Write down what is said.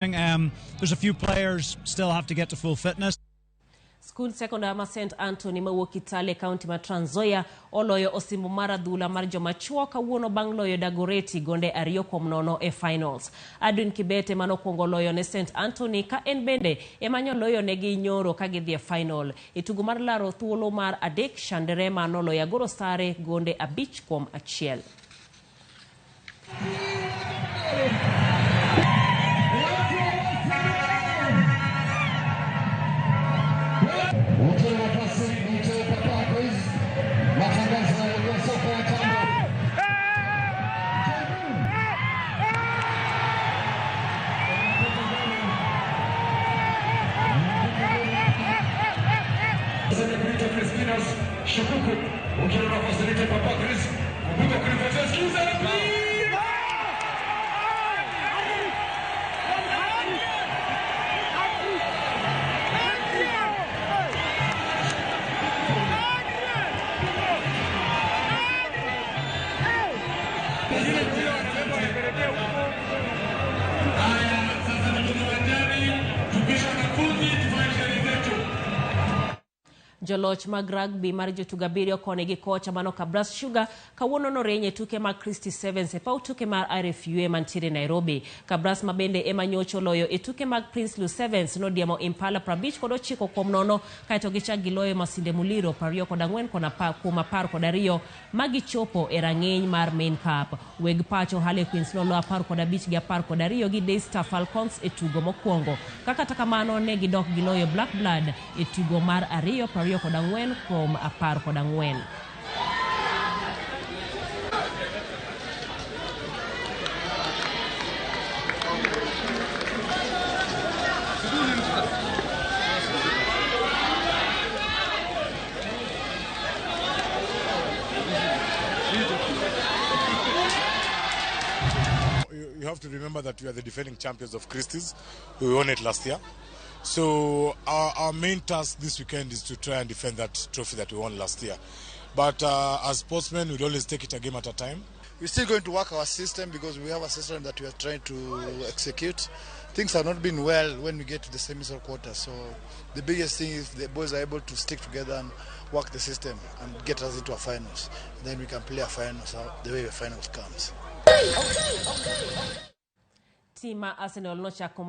There's a few players still have to get to full fitness. School secondary ma St. Antony mawuok Kitale County ma Trans Nzoia oloyo osimbo mar adhula mar joma chuo kawuono bang' loyo Dagoretti gonde 2-0 e finals. Adwin Kibete manokwongo loyo ne St. Antony ka en bende emanyo loyo negi nyoro ka gidhi e final. E tugo mar laro thuolo mar adek Shandere manoloyo Agoro Sare gonde 5-1. Joloch mag rugby mar jotugo 7 kone gi kocha mano Kabras Sugar kawuono norenye tuke mag Christy Sevens e paw tuke mar RFUA mantiere Nairobi. Kabras mabende emanyocho loyo e tuke mag Prince Lu Sevens nodiemo Impala 5-9 kaito gichak giloyo Masinde Muliro 24 kuom 12 magichopo e rang'eny mar Main Cup. Weg pacho Harley Queens nolo 15-12 gi Daystar Falcons e tugo mokwongo. Kata kamano ne gidok giloyo Black Blood e tugo mar 2-4 kuom 14. You have to remember that we are the defending champions of Christie's. We won it last year. So our main task this weekend is to try and defend that trophy that we won last year. But as sportsmen, we'll always take it a game at a time. We're still going to work our system because we have a system that we are trying to execute. Things have not been well when we get to the semi-final quarter. So the biggest thing is the boys are able to stick together and work the system and get us into a finals. And then we can play a finals the way the finals comes. Team Arsenal no chako